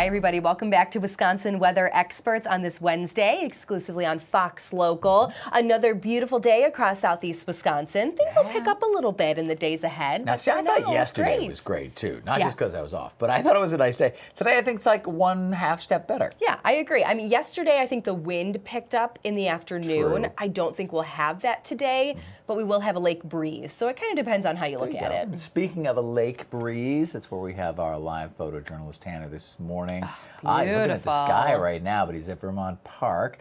Hi, everybody. Welcome back to Wisconsin Weather Experts on this Wednesday, exclusively on Fox Local. Another beautiful day across southeast Wisconsin. Things will pick up a little bit in the days ahead. Now, see, I thought yesterday was great, too. Not just because I was off, but I thought it was a nice day. Today, I think it's like one half step better. Yeah, I agree. I mean, yesterday, I think the wind picked up in the afternoon. True. I don't think we'll have that today, but we will have a lake breeze. So it kind of depends on how you look at it. And speaking of a lake breeze, that's where we have our live photojournalist Tanner this morning. He's looking at the sky right now, but he's at Vermont Park,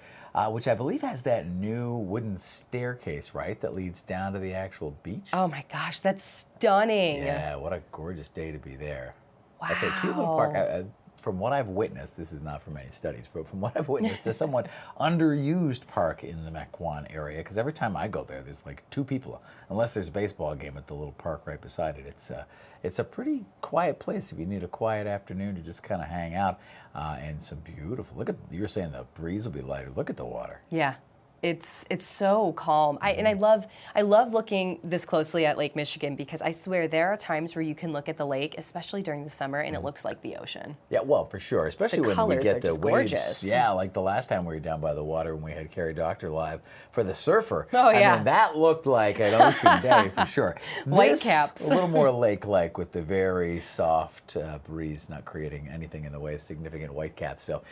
which I believe has that new wooden staircase, right, that leads down to the actual beach. Oh my gosh, that's stunning. Yeah, what a gorgeous day to be there. Wow. That's a cute little park. From what I've witnessed, this is not from any studies, but from what I've witnessed, a somewhat underused park in the Mequon area, because every time I go there, there's like two people, unless there's a baseball game at the little park right beside it. It's a pretty quiet place if you need a quiet afternoon to just kind of hang out, and some beautiful, look at, you're saying the breeze will be lighter, look at the water. Yeah. It's so calm. And I love looking this closely at Lake Michigan, because I swear there are times where you can look at the lake, especially during the summer, and it looks like the ocean. Yeah, well, for sure, especially when we get the waves. Gorgeous. Yeah, like the last time we were down by the water when we had Carrie Doctor live for the surfer. Oh yeah, I mean, that looked like an ocean day for sure. Whitecaps. A little more lake-like with the very soft breeze, not creating anything in the way of significant whitecaps. So,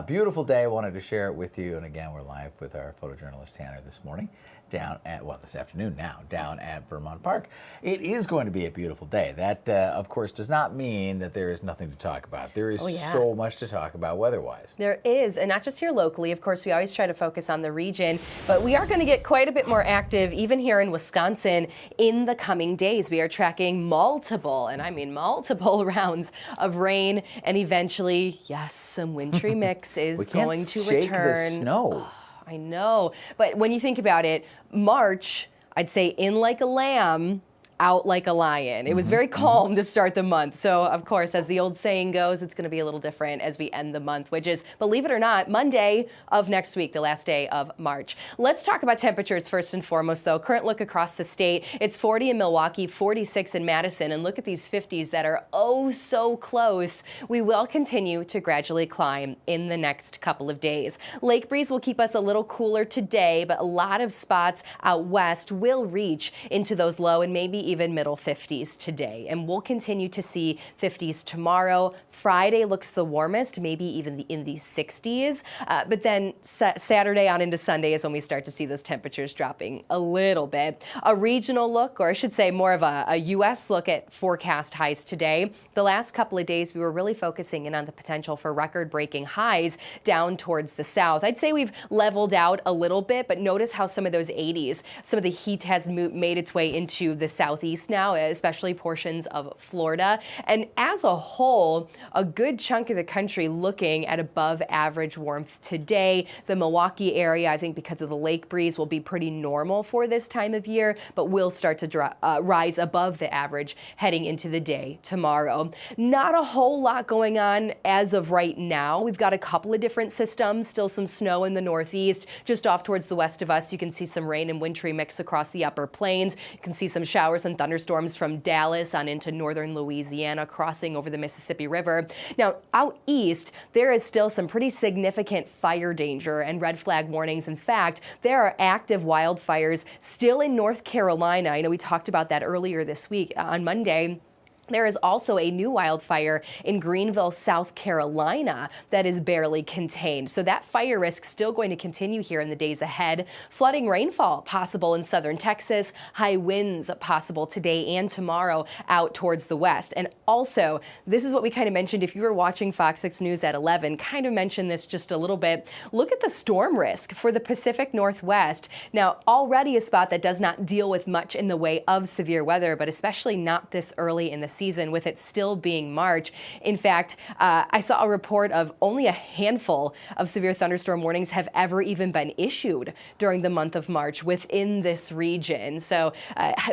beautiful day. I wanted to share it with you, and again, we're live with our photojournalist Tanner this morning this afternoon now, down at Vermont Park. It is going to be a beautiful day. That, of course, does not mean that there is nothing to talk about. There is so much to talk about weather-wise. There is, and not just here locally. Of course, we always try to focus on the region, but we are going to get quite a bit more active, even here in Wisconsin, in the coming days. We are tracking multiple, and I mean multiple rounds of rain, and eventually, yes, some wintry mix is going to return. We can't shake the snow. I know, but when you think about it, March, I'd say in like a lamb, out like a lion. It was very calm to start the month. So, of course, as the old saying goes, it's going to be a little different as we end the month, which is, believe it or not, Monday of next week, the last day of March. Let's talk about temperatures first and foremost, though. Current look across the state, it's 40 in Milwaukee, 46 in Madison, and look at these 50s that are oh so close. We will continue to gradually climb in the next couple of days. Lake breeze will keep us a little cooler today, but a lot of spots out west will reach into those low and maybe even middle 50s today. And we'll continue to see 50s tomorrow. Friday looks the warmest, maybe even in the 60s. But then Saturday on into Sunday is when we start to see those temperatures dropping a little bit. A regional look, or I should say more of a U.S. look at forecast highs today. The last couple of days, we were really focusing in on the potential for record-breaking highs down towards the south. I'd say we've leveled out a little bit, but notice how some of those 80s, some of the heat has made its way into the southeast now, especially portions of Florida. And as a whole, a good chunk of the country looking at above average warmth today. The Milwaukee area, I think because of the lake breeze, will be pretty normal for this time of year, but will start to rise above the average heading into the day tomorrow. Not a whole lot going on as of right now. We've got a couple of different systems, still some snow in the northeast. Just off towards the west of us, you can see some rain and wintry mix across the upper plains. You can see some showers and thunderstorms from Dallas on into northern Louisiana, crossing over the Mississippi River. Now, out east, there is still some pretty significant fire danger and red flag warnings. In fact, there are active wildfires still in North Carolina. I know we talked about that earlier this week on Monday. There is also a new wildfire in Greenville, South Carolina that is barely contained. So that fire risk still going to continue here in the days ahead. Flooding rainfall possible in southern Texas. High winds possible today and tomorrow out towards the west. And also, this is what we kind of mentioned if you were watching Fox 6 News at 11, kind of mentioned this just a little bit. Look at the storm risk for the Pacific Northwest. Now, already a spot that does not deal with much in the way of severe weather, but especially not this early in the season with it still being March. In fact, I saw a report of only a handful of severe thunderstorm warnings have ever even been issued during the month of March within this region. So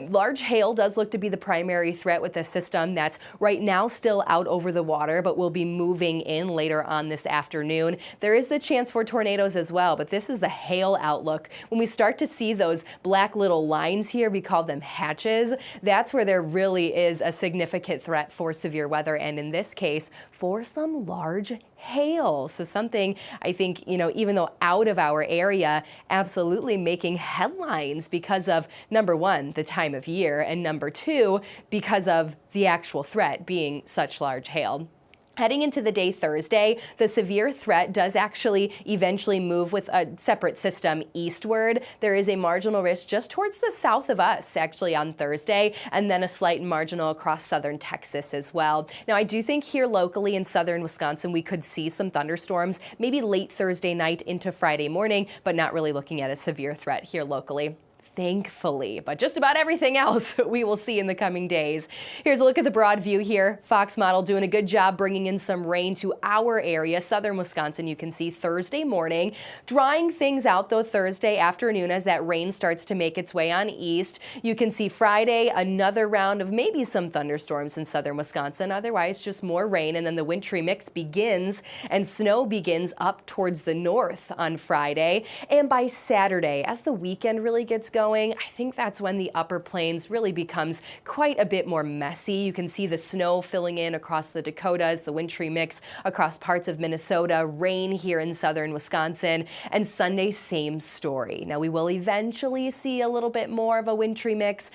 large hail does look to be the primary threat with this system that's right now still out over the water, but will be moving in later on this afternoon. There is the chance for tornadoes as well, but this is the hail outlook. When we start to see those black little lines here, we call them hatches. That's where there really is a significant significant threat for severe weather, and in this case, for some large hail. So something I think, even though out of our area, absolutely making headlines because of, number one, the time of year, and number two, because of the actual threat being such large hail. Heading into the day Thursday, the severe threat does actually eventually move with a separate system eastward. There is a marginal risk just towards the south of us, actually, on Thursday, and then a slight marginal across southern Texas as well. Now, I do think here locally in southern Wisconsin, we could see some thunderstorms, maybe late Thursday night into Friday morning, but not really looking at a severe threat here locally, thankfully. But just about everything else we will see in the coming days. Here's a look at the broad view here. Fox model doing a good job bringing in some rain to our area, southern Wisconsin. You can see Thursday morning, drying things out though Thursday afternoon as that rain starts to make its way on east. You can see Friday, another round of maybe some thunderstorms in southern Wisconsin. Otherwise, just more rain, and then the wintry mix begins and snow begins up towards the north on Friday. And by Saturday, as the weekend really gets going, I think that's when the upper plains really becomes quite a bit more messy. You can see the snow filling in across the Dakotas, the wintry mix across parts of Minnesota, rain here in southern Wisconsin, and Sunday, same story. Now, we will eventually see a little bit more of a wintry mix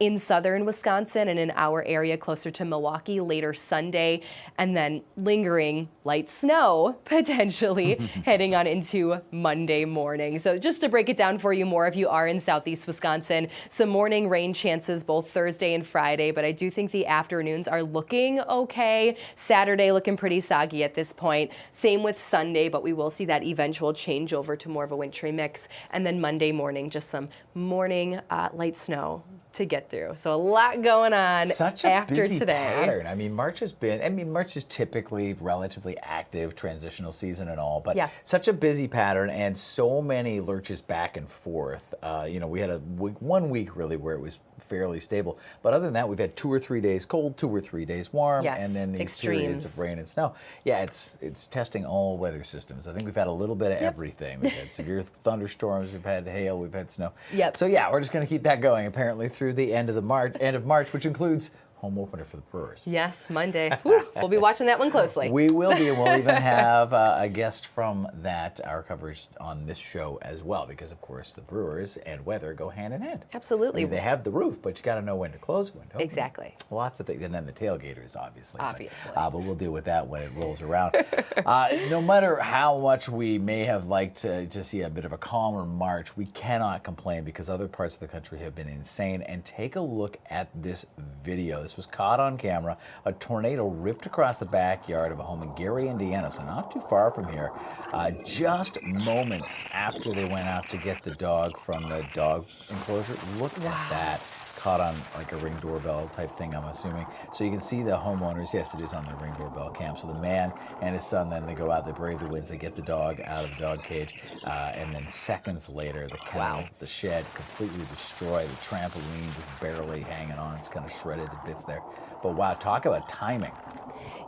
in southern Wisconsin and in our area closer to Milwaukee later Sunday, and then lingering light snow potentially heading on into Monday morning. So just to break it down for you more, if you are in southeast Wisconsin, some morning rain chances both Thursday and Friday, but I do think the afternoons are looking okay. Saturday looking pretty soggy at this point. Same with Sunday, but we will see that eventual change over to more of a wintry mix. And then Monday morning, just some morning light snow to get through. So a lot going on Such a after busy today. pattern. I mean, March is typically relatively active, transitional season and all, but such a busy pattern and so many lurches back and forth. We had 1 week really where it was fairly stable, but other than that, we've had 2 or 3 days cold, 2 or 3 days warm, and then these periods of rain and snow. Yeah, it's testing all weather systems. I think we've had a little bit of everything. We've had severe thunderstorms, we've had hail, we've had snow. So yeah, we're just going to keep that going apparently through the end of March, which includes home opener for the Brewers. Yes, Monday. We'll be watching that one closely. We will be, and we'll even have a guest from our coverage on this show as well, because of course the Brewers and weather go hand in hand. Absolutely. I mean, they have the roof, but you got to know when to close, when to open. Exactly. Lots of things, and then the tailgaters, obviously. Obviously. But we'll deal with that when it rolls around. No matter how much we may have liked to see a bit of a calmer March, we cannot complain because other parts of the country have been insane. And take a look at this video. This was caught on camera. A tornado ripped across the backyard of a home in Gary, Indiana, so not too far from here, just moments after they went out to get the dog from the dog enclosure. Look at that. Caught on like a Ring doorbell type thing, I'm assuming. So you can see the homeowners. Yes, it is on the Ring doorbell cam. So the man and his son, then they go out, they brave the winds, they get the dog out of the dog cage, and then seconds later, the kennel, the shed, completely destroyed. The trampoline just barely hanging on. It's kind of shredded to bits there. But wow, talk about timing.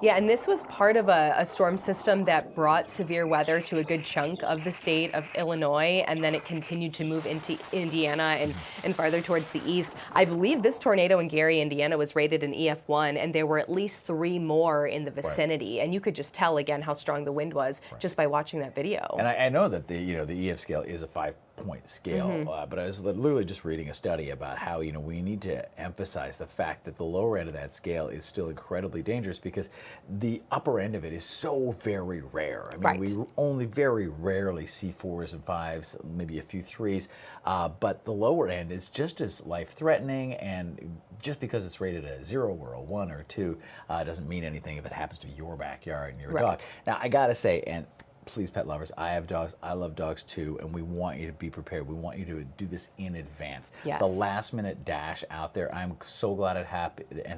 Yeah, and this was part of a storm system that brought severe weather to a good chunk of the state of Illinois, and then it continued to move into Indiana and farther towards the east. I believe this tornado in Gary, Indiana was rated an EF1, and there were at least 3 more in the vicinity. And you could just tell, again, how strong the wind was just by watching that video. And I know that the EF scale is a 5-point scale, but I was literally just reading a study about how we need to emphasize the fact that the lower end of that scale is still incredibly dangerous because the upper end of it is so very rare. I mean, we only very rarely see 4s and 5s, maybe a few 3s, but the lower end is just as life-threatening, and just because it's rated a 0 or a 1 or 2 doesn't mean anything if it happens to be your backyard and your dog. Now, I gotta say, and please, pet lovers, I have dogs. I love dogs too, and we want you to be prepared. We want you to do this in advance. Yes. The last-minute dash out there, I'm so glad and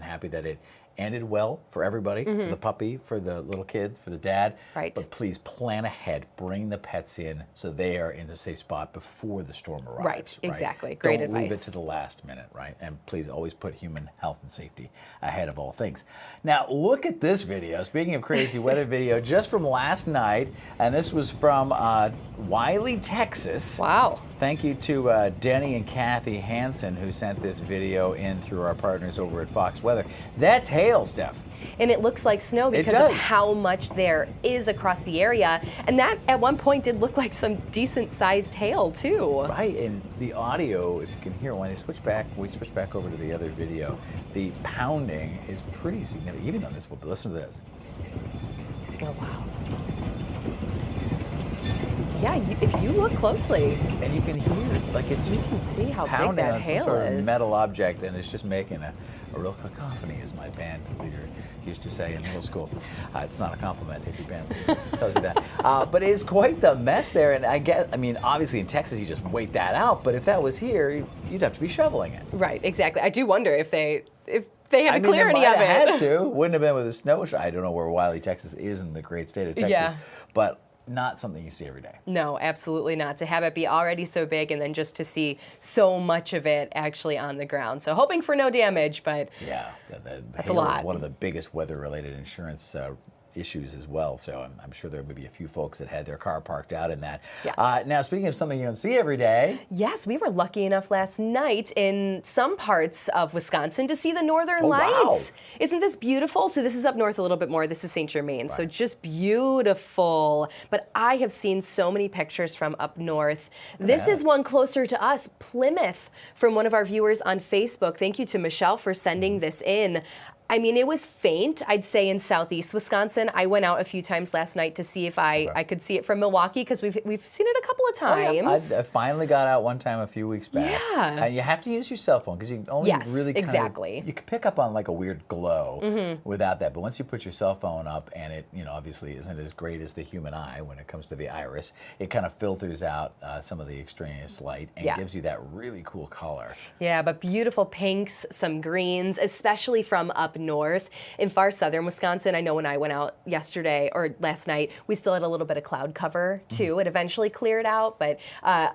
happy that it ended well for everybody, for the puppy, for the little kid, for the dad. But please plan ahead. Bring the pets in so they are in a safe spot before the storm arrives. Exactly. Great advice. Don't leave it to the last minute, right? And please always put human health and safety ahead of all things. Now, look at this video. Speaking of crazy weather video, just from last night, and this was from Wiley, Texas. Wow. Thank you to Denny and Kathy Hansen, who sent this video in through our partners over at Fox Weather. That's hail, Steph. And it looks like snow because of how much there is across the area. And that at one point did look like some decent sized hail too. Right, and the audio, if you can hear when we switch back over to the other video, the pounding is pretty significant, even on this one, but listen to this. Oh, wow. Yeah, if you look closely. And you can hear it, like it's you can see how pounding big that on hail some sort is. of metal object, and it's just making a real cacophony, as my band leader used to say in middle school. It's not a compliment if your band leader tells you that. But it's quite the mess there, and I mean, obviously in Texas you just wait that out, but if that was here, you'd have to be shoveling it. Right, exactly. I do wonder if they had to clear any of it. Had to. Wouldn't have been with a snow shower. I don't know where Wiley, Texas is in the great state of Texas, but not something you see every day. No, absolutely not. To have it be already so big and then just to see so much of it actually on the ground. So hoping for no damage, but yeah, that's a lot. Is one of the biggest weather-related insurance issues as well, so I'm sure there may be a few folks that had their car parked out in that. Yeah. Now, speaking of something you don't see every day. Yes, we were lucky enough last night in some parts of Wisconsin to see the Northern Lights. Wow. Isn't this beautiful? So this is up north a little bit more. This is St. Germain, so just beautiful. But I have seen so many pictures from up north. This is one closer to us, Plymouth, from one of our viewers on Facebook. Thank you to Michelle for sending this in. I mean, it was faint, I'd say, in southeast Wisconsin. I went out a few times last night to see if I could see it from Milwaukee, because we've seen it a couple of times. I finally got out one time a few weeks back. Yeah. And you have to use your cell phone, because you only really you can pick up on like a weird glow without that. But once you put your cell phone up, and it obviously isn't as great as the human eye when it comes to the iris, it kind of filters out some of the extraneous light and gives you that really cool color. Yeah, but beautiful pinks, some greens, especially from up north. In far southern Wisconsin, I know when I went out yesterday or last night, we still had a little bit of cloud cover too. It eventually cleared out, but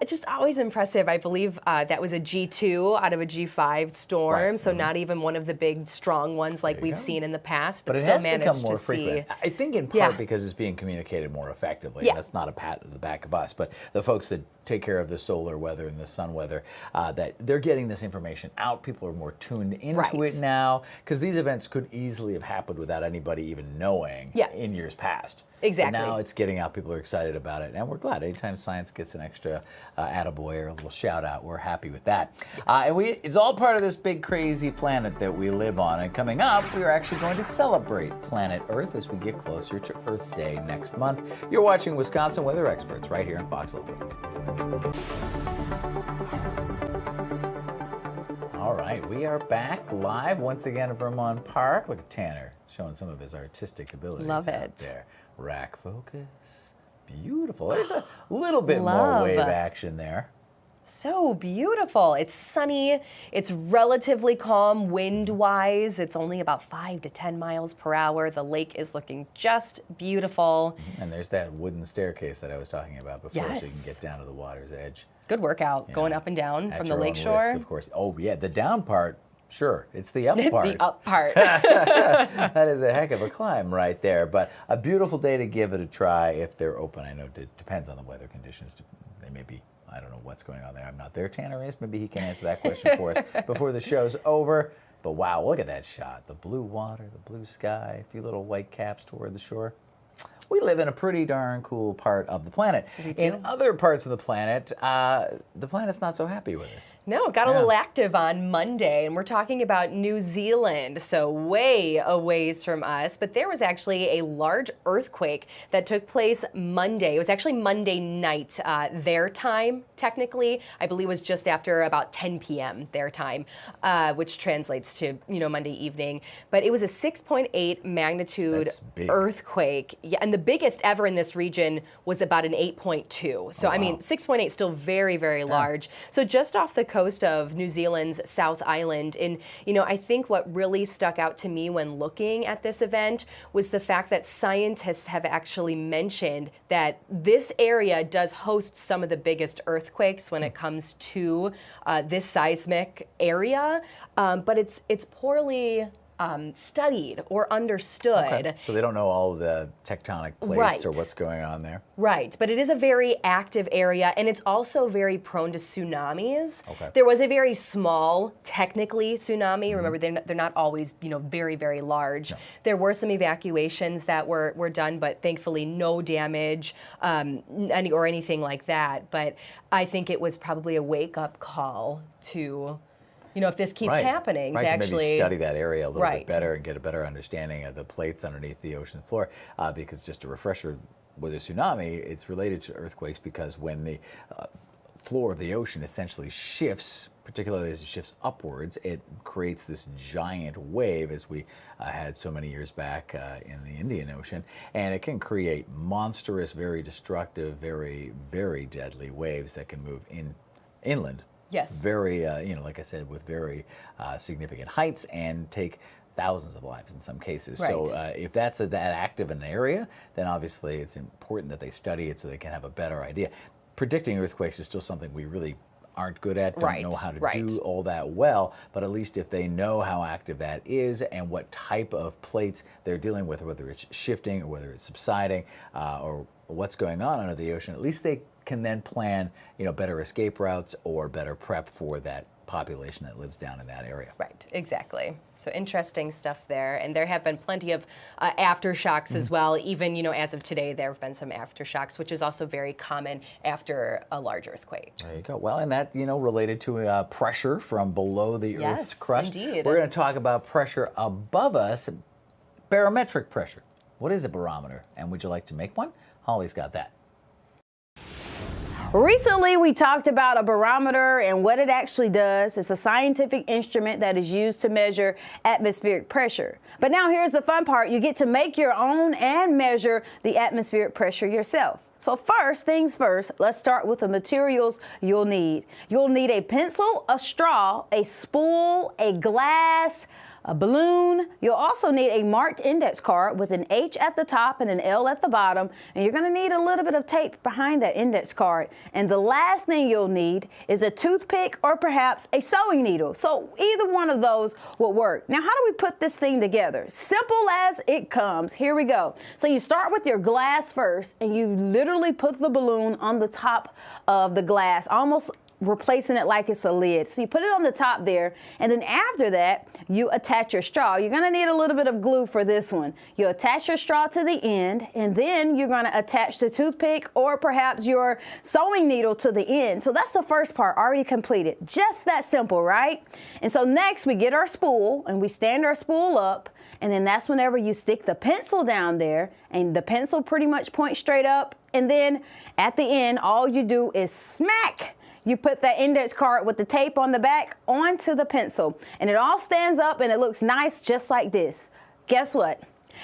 it's just always impressive. I believe that was a G2 out of a G5 storm, so not even one of the big strong ones like we've seen in the past, but it still has managed become more to frequent. see. I think in part because it's being communicated more effectively. And that's not a pat on the back of us, but the folks that take care of the solar weather and the sun weather, that they're getting this information out. People are more tuned into it now, because these events could easily have happened without anybody even knowing in years past. Exactly. But now it's getting out. People are excited about it, and we're glad. Anytime science gets an extra attaboy or a little shout out, we're happy with that. And it's all part of this big crazy planet that we live on. And coming up, we are actually going to celebrate planet Earth as we get closer to Earth Day next month. You're watching Wisconsin Weather Experts right here on Fox Local. All right, we are back live once again at Vermont Park. Look at Tanner showing some of his artistic abilities out there. Rack focus, beautiful. There's a little bit more wave action there. So beautiful. It's sunny. It's relatively calm wind-wise. It's only about 5 to 10 miles per hour. The lake is looking just beautiful. And there's that wooden staircase that I was talking about before, so you can get down to the water's edge. Good workout, going up and down from the lakeshore. Risk, of course. Oh, yeah, the down part, sure. It's the up part. The up part. That is a heck of a climb right there. But a beautiful day to give it a try if they're open. I know it depends on the weather conditions. They may be, I don't know what's going on there. I'm not there. Tanner is. Maybe he can answer that question for us before the show's over. But wow, look at that shot. The blue water, the blue sky, a few little white caps toward the shore. We live in a pretty darn cool part of the planet. In other parts of the planet's not so happy with us. No, it got a little active on Monday, and we're talking about New Zealand, so way a ways from us. But there was actually a large earthquake that took place Monday. It was actually Monday night, their time, technically. I believe it was just after about 10 p.m. their time, which translates to, Monday evening. But it was a 6.8 magnitude earthquake. Yeah, and the biggest ever in this region was about an 8.2. So, I mean, 6.8 still very, very large. So just off the coast of New Zealand's South Island. And, I think what really stuck out to me when looking at this event was the fact that scientists have actually mentioned that this area does host some of the biggest earthquakes when it comes to this seismic area. But it's poorly studied or understood. Okay. So they don't know all of the tectonic plates Right. or what's going on there. Right, but it is a very active area, and it's also very prone to tsunamis. Okay. There was a very small, technically, tsunami. Remember, they're not always, very, very large. No. There were some evacuations that were done, but thankfully no damage or anything like that. But I think it was probably a wake-up call to, if this keeps happening, right, to to actually maybe study that area a little Right. bit better and get a better understanding of the plates underneath the ocean floor. Because just a refresher, with a tsunami, it's related to earthquakes because when the floor of the ocean essentially shifts, particularly as it shifts upwards, it creates this giant wave, as we had so many years back in the Indian Ocean, and it can create monstrous, very destructive, very, very deadly waves that can move inland. Yes. Very, like I said, with very significant heights and take thousands of lives in some cases. Right. So if that's that active an area, then obviously it's important that they study it so they can have a better idea. Predicting earthquakes is still something we really aren't good at, don't know how to do all that well, but at least if they know how active that is and what type of plates they're dealing with, whether it's shifting or whether it's subsiding or what's going on under the ocean, at least they can then plan, better escape routes or better prep for that population that lives down in that area. Right, exactly. So interesting stuff there. And there have been plenty of aftershocks as well. Even, as of today, there have been some aftershocks, which is also very common after a large earthquake. There you go. Well, and that, related to pressure from below the Earth's crust. Indeed. We're going to talk about pressure above us, barometric pressure. What is a barometer? And would you like to make one? Holly's got that. Recently, we talked about a barometer and what it actually does. It's a scientific instrument that is used to measure atmospheric pressure. But now here's the fun part. You get to make your own and measure the atmospheric pressure yourself. So first things first, let's start with the materials you'll need. You'll need a pencil, a straw, a spool, a glass, a balloon. You'll also need a marked index card with an H at the top and an L at the bottom. And you're going to need a little bit of tape behind that index card. And the last thing you'll need is a toothpick or perhaps a sewing needle. So either one of those will work. Now, how do we put this thing together? Simple as it comes. Here we go. So you start with your glass first, and you literally put the balloon on the top of the glass, almost replacing it like it's a lid. So you put it on the top there, and then after that, you attach your straw. You're gonna need a little bit of glue for this one. You attach your straw to the end, and then you're gonna attach the toothpick or perhaps your sewing needle to the end. So that's the first part, already completed. Just that simple, right? And so next we get our spool, and we stand our spool up, and then that's whenever you stick the pencil down there, and the pencil pretty much points straight up, and then at the end, all you do is smack. You put that index card with the tape on the back onto the pencil, and it all stands up and it looks nice just like this. Guess what?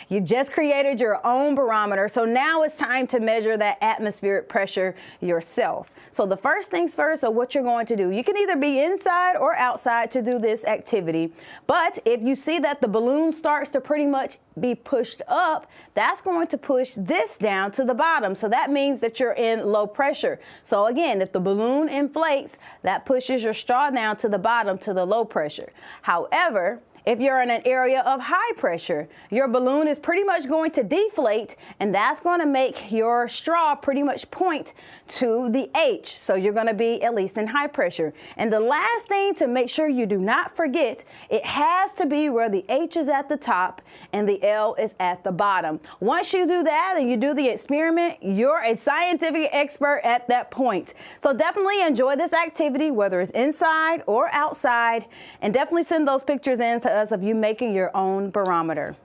You've just created your own barometer, so now it's time to measure that atmospheric pressure yourself. So the first things first are what you're going to do. You can either be inside or outside to do this activity, but if you see that the balloon starts to pretty much be pushed up, that's going to push this down to the bottom. So that means that you're in low pressure. So again, if the balloon inflates, that pushes your straw down to the bottom to the low pressure. However, if you're in an area of high pressure, your balloon is pretty much going to deflate, and that's going to make your straw pretty much point to the H. So you're going to be at least in high pressure. And the last thing to make sure you do not forget, it has to be where the H is at the top and the L is at the bottom. Once you do that and you do the experiment, you're a scientific expert at that point. So definitely enjoy this activity, whether it's inside or outside, and definitely send those pictures in to us of you making your own barometer.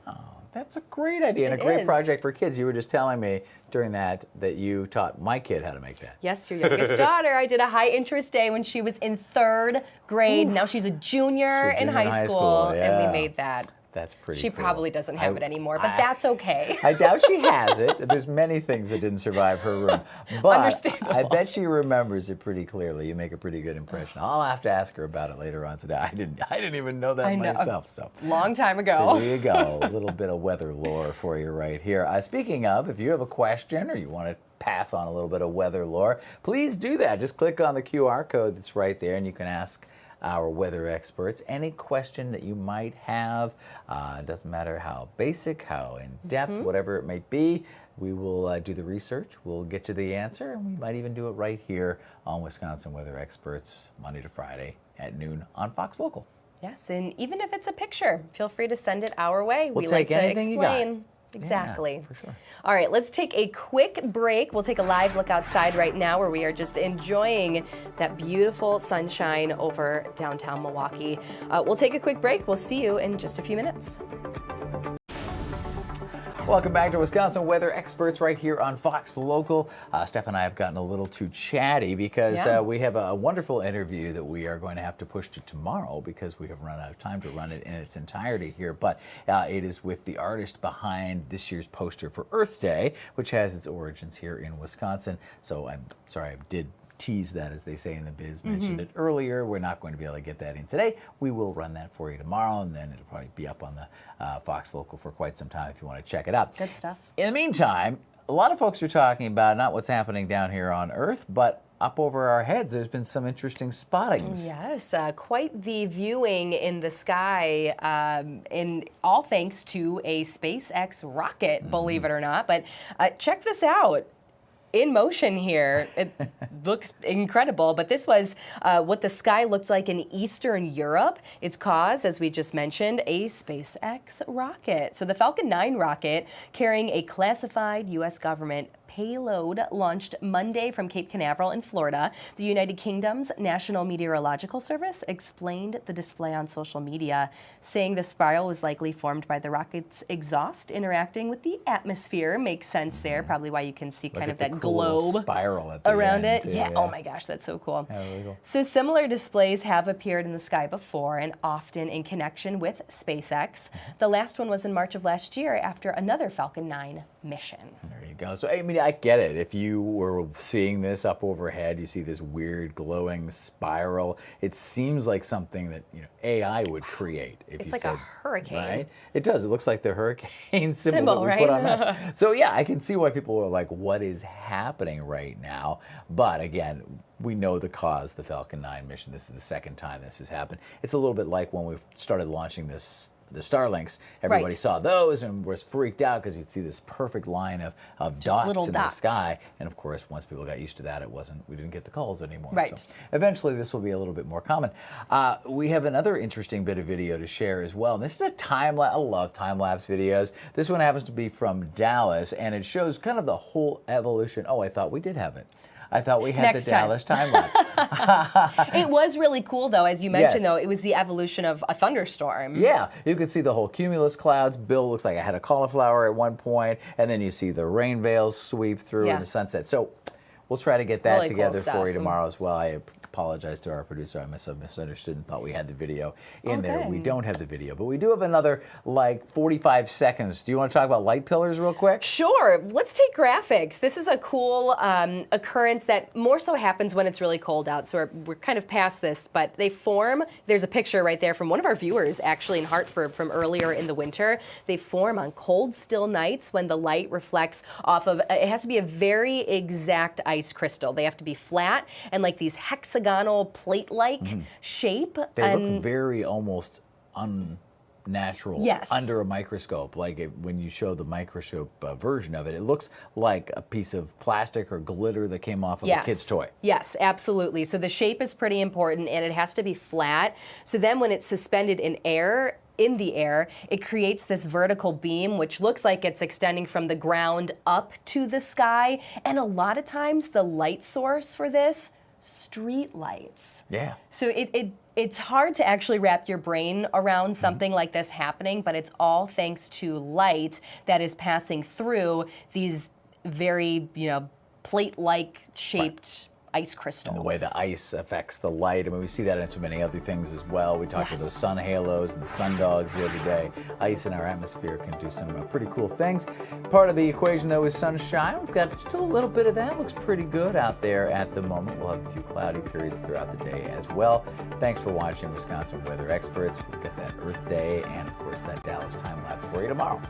Oh, that's a great idea and a great project for kids. You were just telling me during that you taught my kid how to make that. Yes, your youngest daughter. I did a high interest day when she was in 3rd grade. Now she's a junior in high school, and we made that. That's pretty She cool. probably doesn't have it anymore, but that's okay. I doubt she has it. There's many things that didn't survive her room. But Understandable. I bet she remembers it pretty clearly. You make a pretty good impression. I'll have to ask her about it later on today. I didn't even know that myself. So long time ago. There you go. A little bit of weather lore for you right here. Speaking of, if you have a question or you want to pass on a little bit of weather lore, please do that. Just click on the QR code that's right there, and you can ask our weather experts. Any question that you might have, doesn't matter how basic, how in-depth, whatever it may be, we will do the research, we'll get you the answer, and we might even do it right here on Wisconsin Weather Experts, Monday to Friday at noon on Fox Local. Yes, and even if it's a picture, feel free to send it our way. We'll We take like to anything you got. explain. Exactly. Yeah, for sure. All right, let's take a quick break. We'll take a live look outside right now where we are just enjoying that beautiful sunshine over downtown Milwaukee. We'll take a quick break. We'll see you in just a few minutes. Welcome back to Wisconsin Weather Experts right here on Fox Local. Steph and I have gotten a little too chatty because we have a wonderful interview that we are going to have to push to tomorrow because we have run out of time to run it in its entirety here. But it is with the artist behind this year's poster for Earth Day, which has its origins here in Wisconsin. So I'm sorry, I did tease that, as they say in the biz, mentioned it earlier. We're not going to be able to get that in today. We will run that for you tomorrow, and then it'll probably be up on the Fox Local for quite some time if you want to check it out. Good stuff. In the meantime, a lot of folks are talking about not what's happening down here on Earth, but up over our heads, there's been some interesting spottings. Yes, quite the viewing in the sky, in all thanks to a SpaceX rocket, believe it or not. But check this out. In motion here. It looks incredible, but this was what the sky looked like in Eastern Europe. It's caused, as we just mentioned, a SpaceX rocket. So the Falcon 9 rocket, carrying a classified U.S. government payload, launched Monday from Cape Canaveral in Florida. The United Kingdom's National Meteorological Service explained the display on social media, saying the spiral was likely formed by the rocket's exhaust interacting with the atmosphere. Makes sense there, probably why you can see kind of that globe spiral at the around end, it. Yeah. Oh my gosh, that's so cool. Yeah, really cool. So similar displays have appeared in the sky before, and often in connection with SpaceX. The last one was in March of last year after another Falcon 9 mission. There you go. So, I mean, I get it. If you were seeing this up overhead, you see this weird glowing spiral. It seems like something that AI would create. If It's you like said, a hurricane. Right? It does. It looks like the hurricane symbol that we right? put on that. So yeah, I can see why people are like, what is happening right now? But again, we know the cause, the Falcon 9 mission. This is the second time this has happened. It's a little bit like when we started launching the Starlinks. Everybody saw those and was freaked out because you'd see this perfect line of dots in the sky. And of course, once people got used to that, we didn't get the calls anymore. Right. So eventually, this will be a little bit more common. We have another interesting bit of video to share as well. And this is a time-lapse. I love time-lapse videos. This one happens to be from Dallas, and it shows kind of the whole evolution. Oh, I thought we did have it. I thought we had the Dallas time-lapse. It was really cool, though, as you mentioned, though. It was the evolution of a thunderstorm. Yeah, you could see the whole cumulus clouds. Bill looks like I had a cauliflower at one point, and then you see the rain veils sweep through in the sunset. So we'll try to get that really together cool for you tomorrow as well. I apologize to our producer. I misunderstood and thought we had the video in there. We don't have the video, but we do have another like 45 seconds. Do you want to talk about light pillars real quick? Sure. Let's take graphics. This is a cool occurrence that more so happens when it's really cold out. So we're kind of past this, but they form. There's a picture right there from one of our viewers, actually in Hartford, from earlier in the winter. They form on cold, still nights when the light reflects off of. It has to be a very exact ice crystal. They have to be flat and like these hexagonal plate-like shape. They look very almost unnatural under a microscope. Like when you show the microscope version of it, it looks like a piece of plastic or glitter that came off of a kid's toy. Yes, absolutely. So the shape is pretty important, and it has to be flat. So then when it's suspended in the air, it creates this vertical beam, which looks like it's extending from the ground up to the sky. And a lot of times the light source for this, street lights. Yeah. So it's hard to actually wrap your brain around something like this happening, but it's all thanks to light that is passing through these very, plate-like shaped ice crystals. And the way the ice affects the light. I mean, we see that in so many other things as well. We talked about those sun halos and the sun dogs the other day. Ice in our atmosphere can do some pretty cool things. Part of the equation, though, is sunshine. We've got just a little bit of that. Looks pretty good out there at the moment. We'll have a few cloudy periods throughout the day as well. Thanks for watching Wisconsin Weather Experts. We'll get that Earth Day and, of course, that Dallas time lapse for you tomorrow.